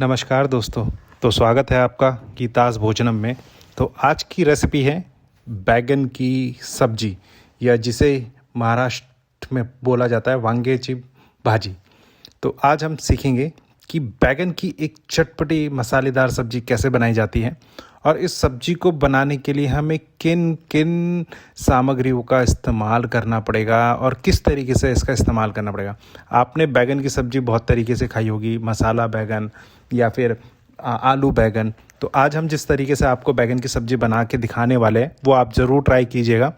नमस्कार दोस्तों। तो स्वागत है आपका गीतास भोजनम में। तो आज की रेसिपी है बैगन की सब्जी, या जिसे महाराष्ट्र में बोला जाता है वांग्याची भाजी। तो आज हम सीखेंगे कि बैगन की एक चटपटी मसालेदार सब्जी कैसे बनाई जाती है, और इस सब्जी को बनाने के लिए हमें किन किन सामग्रियों का इस्तेमाल करना पड़ेगा और किस तरीके से इसका इस्तेमाल करना पड़ेगा। आपने बैगन की सब्जी बहुत तरीके से खाई होगी, मसाला बैगन या फिर आलू बैगन। तो आज हम जिस तरीके से आपको बैगन की सब्जी बना के दिखाने वाले हैं वो आप ज़रूर ट्राई कीजिएगा,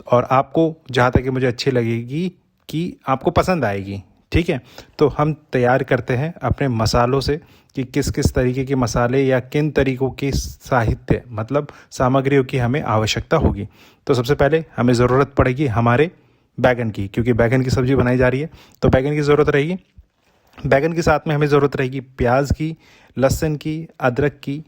और आपको जहाँ तक कि मुझे अच्छी लगेगी कि आपको पसंद आएगी। ठीक है, तो हम तैयार करते हैं अपने मसालों से कि किस किस तरीके के मसाले या किन तरीक़ों के साहित्य मतलब सामग्रियों की हमें आवश्यकता होगी। तो सबसे पहले हमें ज़रूरत पड़ेगी हमारे बैगन की, क्योंकि बैगन की सब्ज़ी बनाई जा रही है तो बैगन की ज़रूरत रहेगी। बैगन के साथ में हमें ज़रूरत रहेगी प्याज की, लहसुन की, अदरक की,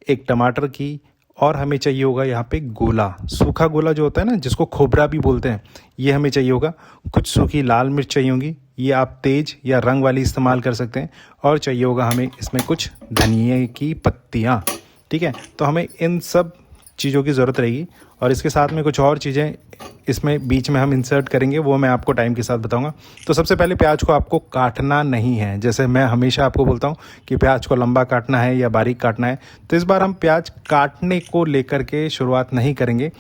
एक टमाटर की, और हमें चाहिए होगा यहाँ पे गोला, सूखा गोला जो होता है ना, जिसको खोबरा भी बोलते हैं, ये हमें चाहिए होगा। कुछ सूखी लाल मिर्च चाहिए होंगी, ये आप तेज या रंग वाली इस्तेमाल कर सकते हैं। और चाहिए होगा हमें इसमें कुछ धनिए की पत्तियाँ। ठीक है, तो हमें इन सब चीज़ों की ज़रूरत रहेगी, और इसके साथ में कुछ और चीज़ें इसमें बीच में हम इंसर्ट करेंगे, वो मैं आपको टाइम के साथ बताऊंगा। तो सबसे पहले प्याज को आपको काटना नहीं है, जैसे मैं हमेशा आपको बोलता हूँ कि प्याज को लंबा काटना है या बारीक काटना है। तो इस बार हम प्याज काटने को लेकर के शुरुआत नहीं करेंगे,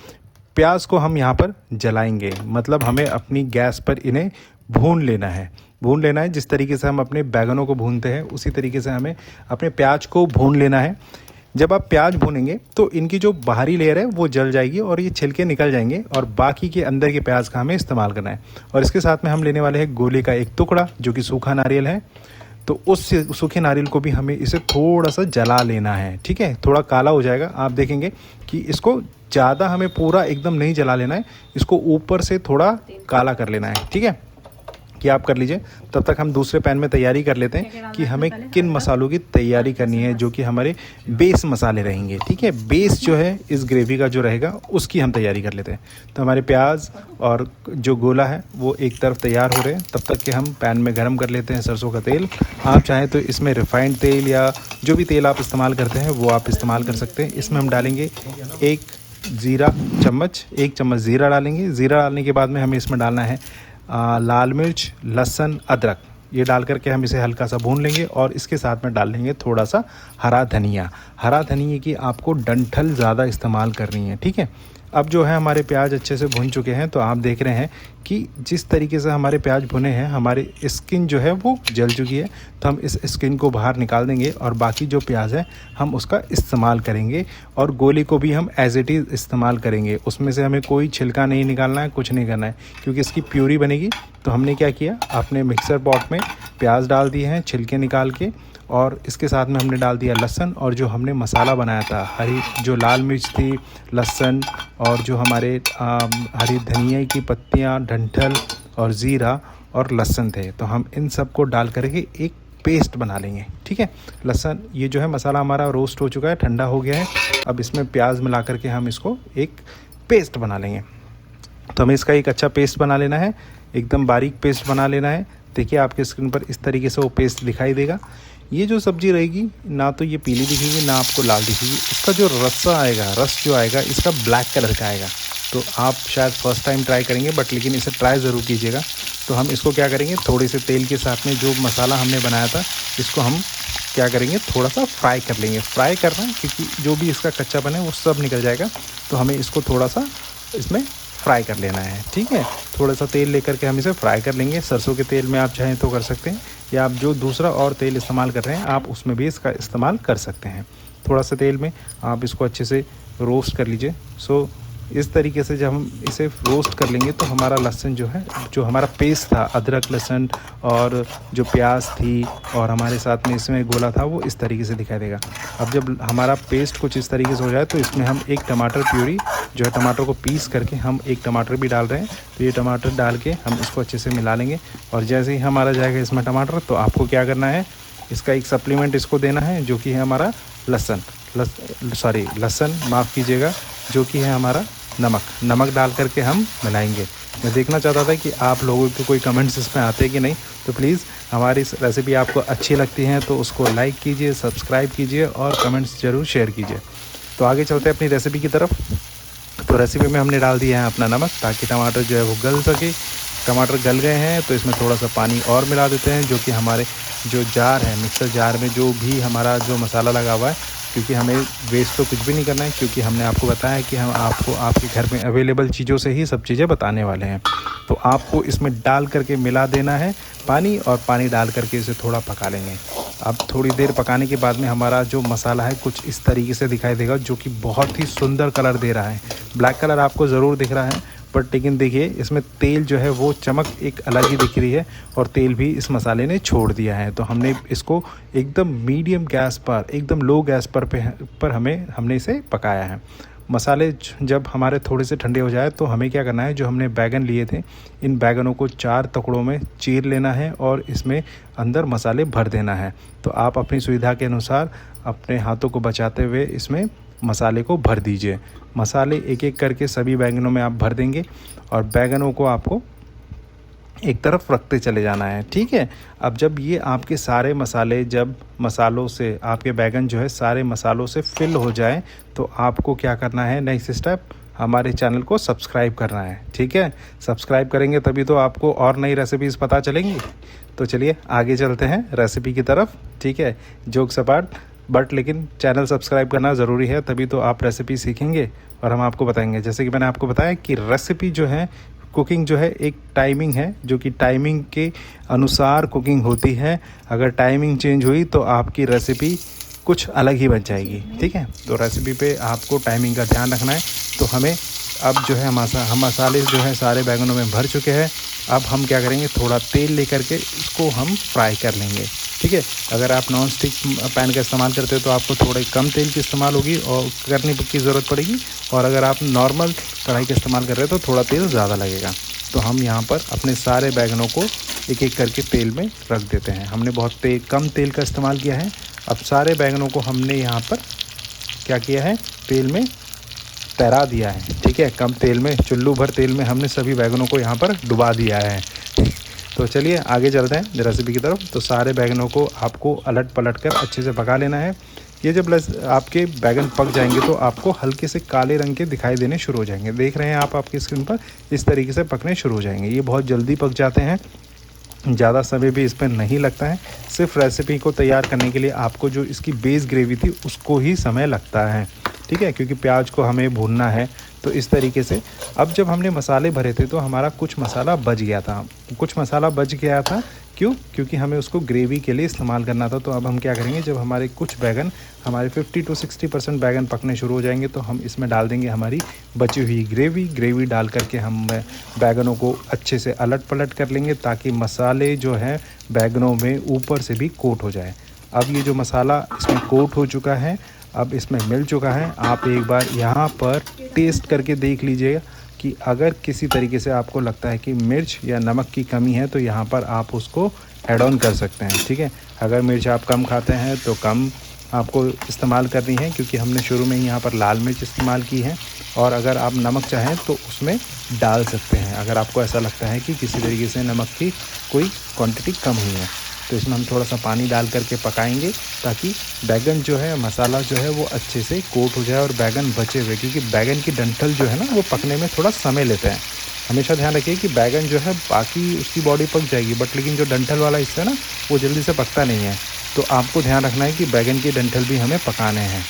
प्याज को हम यहाँ पर जलाएंगे। मतलब हमें अपनी गैस पर इन्हें भून लेना है। जिस तरीके से हम अपने बैगनों को भूनते हैं उसी तरीके से हमें अपने प्याज को भून लेना है। जब आप प्याज भूनेंगे तो इनकी जो बाहरी लेयर है वो जल जाएगी और ये छिलके निकल जाएंगे, और बाकी के अंदर के प्याज का हमें इस्तेमाल करना है। और इसके साथ में हम लेने वाले हैं गोले का एक टुकड़ा, जो कि सूखा नारियल है। तो उस सूखे नारियल को भी हमें इसे थोड़ा सा जला लेना है। ठीक है, थोड़ा काला हो जाएगा, आप देखेंगे कि इसको ज़्यादा हमें पूरा एकदम नहीं जला लेना है, इसको ऊपर से थोड़ा काला कर लेना है। ठीक है, कि आप कर लीजिए। तब तक हम दूसरे पैन में तैयारी कर लेते हैं कि हमें किन मसालों की तैयारी करनी है, जो कि हमारे बेस मसाले रहेंगे। ठीक है, बेस जो है इस ग्रेवी का जो रहेगा उसकी हम तैयारी कर लेते हैं। तो हमारे प्याज और जो गोला है वो एक तरफ तैयार हो रहे हैं, तब तक कि हम पैन में गर्म कर लेते हैं सरसों का तेल। आप चाहें तो इसमें रिफाइंड तेल या जो भी तेल आप इस्तेमाल करते हैं वो आप इस्तेमाल कर सकते हैं। इसमें हम डालेंगे एक चम्मच ज़ीरा डालेंगे। ज़ीरा डालने के बाद में हमें इसमें डालना है लाल मिर्च, लहसुन, अदरक। ये डाल करके हम इसे हल्का सा भून लेंगे, और इसके साथ में डाल लेंगे थोड़ा सा हरा धनिया की आपको डंठल ज़्यादा इस्तेमाल करनी है। ठीक है, अब जो है हमारे प्याज अच्छे से भुन चुके हैं, तो आप देख रहे हैं कि जिस तरीके से हमारे प्याज भुने हैं, हमारी स्किन जो है वो जल चुकी है। तो हम इस स्किन को बाहर निकाल देंगे, और बाकी जो प्याज है हम उसका इस्तेमाल करेंगे, और गोली को भी हम एज इट इज़ इस्तेमाल करेंगे। उसमें से हमें कोई छिलका नहीं निकालना है, कुछ नहीं करना है, क्योंकि इसकी प्यूरी बनेगी। तो हमने क्या किया, अपने मिक्सर पॉट में प्याज डाल दिए हैं छिलके निकाल के, और इसके साथ में हमने डाल दिया लहसुन, और जो हमने मसाला बनाया था, जो लाल मिर्च थी, लहसुन, और जो हमारे हरी धनिया की पत्तियाँ, डंठल और ज़ीरा और लहसुन थे, तो हम इन सब को डाल करके एक पेस्ट बना लेंगे। ठीक है, लहसुन, ये जो है मसाला हमारा रोस्ट हो चुका है, ठंडा हो गया है। अब इसमें प्याज मिला करके हम इसको एक पेस्ट बना लेंगे। तो हमें इसका एक अच्छा पेस्ट बना लेना है, एकदम बारीक पेस्ट बना लेना है। देखिए आपके स्क्रीन पर इस तरीके से वो पेस्ट दिखाई देगा। ये जो सब्ज़ी रहेगी ना तो ये पीली दिखेगी ना आपको लाल दिखेगी, इसका जो रस जो आएगा इसका ब्लैक कलर का आएगा। तो आप शायद फर्स्ट टाइम ट्राई करेंगे, बट लेकिन इसे ट्राई ज़रूर कीजिएगा। तो हम इसको क्या करेंगे, थोड़े से तेल के साथ में जो मसाला हमने बनाया था इसको हम क्या करेंगे, थोड़ा सा फ्राई कर लेंगे। फ्राई करना है क्योंकि जो भी इसका कच्चापन है वो सब निकल जाएगा। तो हमें इसको थोड़ा सा इसमें फ्राई कर लेना है। ठीक है, थोड़ा सा तेल लेकर के हम इसे फ्राई कर लेंगे। सरसों के तेल में आप चाहें तो कर सकते हैं, या आप जो दूसरा और तेल इस्तेमाल कर रहे हैं आप उसमें भी इसका इस्तेमाल कर सकते हैं। थोड़ा सा तेल में आप इसको अच्छे से रोस्ट कर लीजिए। इस तरीके से जब हम इसे रोस्ट कर लेंगे तो हमारा लहसुन जो है, जो हमारा पेस्ट था, अदरक, लहसुन और जो प्याज थी और हमारे साथ में इसमें गोला था, वो इस तरीके से दिखाई देगा। अब जब हमारा पेस्ट कुछ इस तरीके से हो जाए तो इसमें हम एक टमाटर प्यूरी जो है, टमाटर को पीस करके हम एक टमाटर भी डाल रहे हैं। तो ये टमाटर डाल के हम इसको अच्छे से मिला लेंगे, और जैसे ही हमारा जाएगा इसमें टमाटर, तो आपको क्या करना है, इसका एक सप्लीमेंट इसको देना है, जो कि है हमारा लहसुन, माफ़ कीजिएगा, जो कि है हमारा नमक डाल करके हम मिलाएंगे। मैं देखना चाहता था कि आप लोगों के कोई कमेंट्स इसमें आते हैं कि नहीं। तो प्लीज़ हमारी इस रेसिपी आपको अच्छी लगती है तो उसको लाइक कीजिए, सब्सक्राइब कीजिए और कमेंट्स ज़रूर शेयर कीजिए। तो आगे चलते हैं अपनी रेसिपी की तरफ। तो रेसिपी में हमने डाल दिया है अपना नमक, ताकि टमाटर जो है वो गल सके। टमाटर गल गए हैं तो इसमें थोड़ा सा पानी और मिला देते हैं, जो कि हमारे जो जार है, मिक्सर जार में जो भी हमारा जो मसाला लगा हुआ है, क्योंकि हमें वेस्ट तो कुछ भी नहीं करना है, क्योंकि हमने आपको बताया है कि हम आपको आपके घर में अवेलेबल चीज़ों से ही सब चीज़ें बताने वाले हैं। तो आपको इसमें डाल करके मिला देना है पानी, और पानी डाल करके इसे थोड़ा पका लेंगे। अब थोड़ी देर पकाने के बाद में हमारा जो मसाला है कुछ इस तरीके से दिखाई देगा, जो कि बहुत ही सुंदर कलर दे रहा है। ब्लैक कलर आपको ज़रूर दिख रहा है, बट लेकिन देखिए इसमें तेल जो है वो चमक एक अलग ही दिख रही है, और तेल भी इस मसाले ने छोड़ दिया है। तो हमने इसको एकदम मीडियम गैस पर, एकदम लो गैस पर हमने इसे पकाया है। मसाले जब हमारे थोड़े से ठंडे हो जाए तो हमें क्या करना है, जो हमने बैगन लिए थे, इन बैगनों को 4 टुकड़ों में चीर लेना है और इसमें अंदर मसाले भर देना है। तो आप अपनी सुविधा के अनुसार अपने हाथों को बचाते हुए इसमें मसाले को भर दीजिए। मसाले एक एक करके सभी बैंगनों में आप भर देंगे, और बैंगनों को आपको एक तरफ रखते चले जाना है, ठीक है। अब जब ये आपके सारे मसाले, जब मसालों से आपके बैंगन जो है सारे मसालों से फिल हो जाए, तो आपको क्या करना है, नेक्स्ट स्टेप, हमारे चैनल को सब्सक्राइब करना है, ठीक है। सब्सक्राइब करेंगे तभी तो आपको और नई रेसिपीज़ पता चलेंगी। तो चलिए आगे चलते हैं रेसिपी की तरफ, ठीक है। जोक सपाट, बट लेकिन चैनल सब्सक्राइब करना ज़रूरी है, तभी तो आप रेसिपी सीखेंगे और हम आपको बताएंगे। जैसे कि मैंने आपको बताया कि रेसिपी जो है, कुकिंग जो है एक टाइमिंग है, जो कि टाइमिंग के अनुसार कुकिंग होती है। अगर टाइमिंग चेंज हुई तो आपकी रेसिपी कुछ अलग ही बन जाएगी, ठीक है। तो रेसिपी पे आपको टाइमिंग का ध्यान रखना है। तो हमें अब जो है हम मसाले जो है सारे बैंगनों में भर चुके हैं। अब हम क्या करेंगे, थोड़ा तेल लेकर के इसको हम फ्राई कर लेंगे, ठीक है। अगर आप नॉन स्टिक पैन का इस्तेमाल करते हो तो आपको थोड़े कम तेल की इस्तेमाल होगी और करने की ज़रूरत पड़ेगी, और अगर आप नॉर्मल कढ़ाई का इस्तेमाल कर रहे हो तो थोड़ा तेल ज़्यादा लगेगा। तो हम यहाँ पर अपने सारे बैंगनों को एक एक करके तेल में रख देते हैं। हमने बहुत कम तेल का इस्तेमाल किया है। अब सारे बैंगनों को हमने यहाँ पर क्या किया है, तेल में तैरा दिया है, ठीक है। कम तेल में, चुल्लू भर तेल में हमने सभी बैंगनों को यहाँ पर डुबा दिया है। तो चलिए आगे चलते हैं रेसिपी की तरफ। तो सारे बैंगनों को आपको अलट पलट कर अच्छे से पका लेना है। ये जब आपके बैंगन पक जाएंगे तो आपको हल्के से काले रंग के दिखाई देने शुरू हो जाएंगे। देख रहे हैं आप आपकी स्क्रीन पर, इस तरीके से पकने शुरू हो जाएंगे। ये बहुत जल्दी पक जाते हैं, ज़्यादा समय भी इस पर नहीं लगता है। सिर्फ रेसिपी को तैयार करने के लिए आपको जो इसकी बेस ग्रेवी थी उसको ही समय लगता है, ठीक है, क्योंकि प्याज को हमें भूनना है। तो इस तरीके से अब जब हमने मसाले भरे थे तो हमारा कुछ मसाला बच गया था। क्यों? क्योंकि हमें उसको ग्रेवी के लिए इस्तेमाल करना था। तो अब हम क्या करेंगे, जब हमारे कुछ बैगन, हमारे 50 to 60% बैगन पकने शुरू हो जाएंगे तो हम इसमें डाल देंगे हमारी बची हुई ग्रेवी डाल करके हम बैगनों को अच्छे से अलट पलट कर लेंगे, ताकि मसाले जो हैं बैगनों में ऊपर से भी कोट हो जाए। अब ये जो मसाला इसमें कोट हो चुका है, अब इसमें मिल चुका है। आप एक बार यहाँ पर टेस्ट करके देख लीजिएगा कि अगर किसी तरीके से आपको लगता है कि मिर्च या नमक की कमी है तो यहाँ पर आप उसको ऐड ऑन कर सकते हैं, ठीक है। अगर मिर्च आप कम खाते हैं तो कम आपको इस्तेमाल करनी है, क्योंकि हमने शुरू में ही यहाँ पर लाल मिर्च इस्तेमाल की है। और अगर आप नमक चाहें तो उसमें डाल सकते हैं, अगर आपको ऐसा लगता है कि किसी तरीके से नमक की कोई क्वांटिटी कम हुई है। तो इसमें हम थोड़ा सा पानी डाल करके पकाएंगे, ताकि बैगन जो है, मसाला जो है वो अच्छे से कोट हो जाए और बैगन बचे हुए, क्योंकि बैगन की डंठल जो है ना वो पकने में थोड़ा समय लेते हैं। हमेशा ध्यान रखिए कि बैगन जो है बाकी उसकी बॉडी पक जाएगी, बट लेकिन जो डंठल वाला हिस्सा है ना वो जल्दी से पकता नहीं है। तो आपको ध्यान रखना है कि बैगन की डंठल भी हमें पकाने हैं,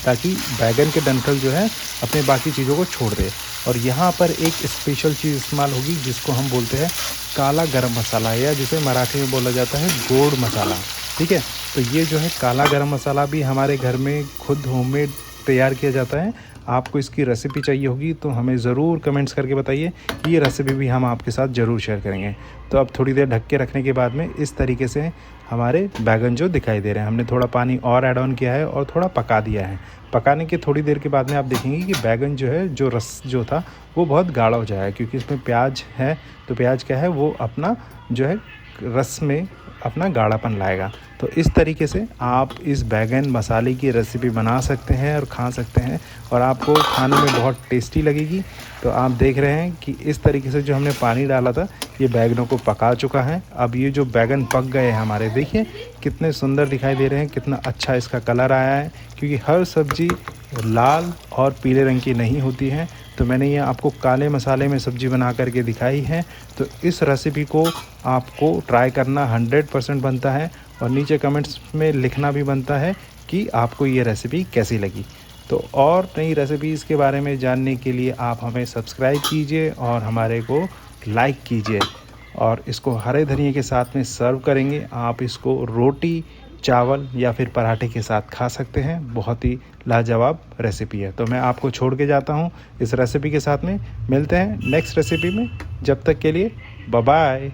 ताकि बैगन के डंठल जो है अपने बाकी चीज़ों को छोड़ दे। और यहाँ पर एक स्पेशल चीज़ इस्तेमाल होगी जिसको हम बोलते हैं काला गरम मसाला, या जिसे मराठी में बोला जाता है गोड़ मसाला, ठीक है। तो ये जो है काला गरम मसाला भी हमारे घर में खुद होममेड तैयार किया जाता है। आपको इसकी रेसिपी चाहिए होगी तो हमें ज़रूर कमेंट्स करके बताइए, ये रेसिपी भी हम आपके साथ ज़रूर शेयर करेंगे। तो अब थोड़ी देर ढक के रखने के बाद में इस तरीके से हमारे बैगन जो दिखाई दे रहे हैं, हमने थोड़ा पानी और ऐड ऑन किया है और थोड़ा पका दिया है। पकाने के थोड़ी देर के बाद में आप देखेंगे कि बैगन जो है, जो रस जो था वो बहुत गाढ़ा हो जाएगा, क्योंकि इसमें प्याज है। तो प्याज क्या है, वो अपना जो है रस में अपना गाढ़ापन लाएगा। तो इस तरीके से आप इस बैगन मसाले की रेसिपी बना सकते हैं और खा सकते हैं और आपको खाने में बहुत टेस्टी लगेगी। तो आप देख रहे हैं कि इस तरीके से जो हमने पानी डाला था ये बैगनों को पका चुका है। अब ये जो बैगन पक गए हैं हमारे, देखिए कितने सुंदर दिखाई दे रहे हैं, कितना अच्छा इसका कलर आया है, क्योंकि हर सब्ज़ी लाल और पीले रंग की नहीं होती है। तो मैंने ये आपको काले मसाले में सब्ज़ी बना करके दिखाई है। तो इस रेसिपी को आपको ट्राई करना 100% बनता है और नीचे कमेंट्स में लिखना भी बनता है कि आपको ये रेसिपी कैसी लगी। तो और नई रेसिपीज़ के बारे में जानने के लिए आप हमें सब्सक्राइब कीजिए और हमारे को लाइक कीजिए। और इसको हरे धनिए के साथ में सर्व करेंगे। आप इसको रोटी, चावल या फिर पराठे के साथ खा सकते हैं। बहुत ही लाजवाब रेसिपी है। तो मैं आपको छोड़ के जाता हूँ इस रेसिपी के साथ में। मिलते हैं नेक्स्ट रेसिपी में। जब तक के लिए बाय बाय।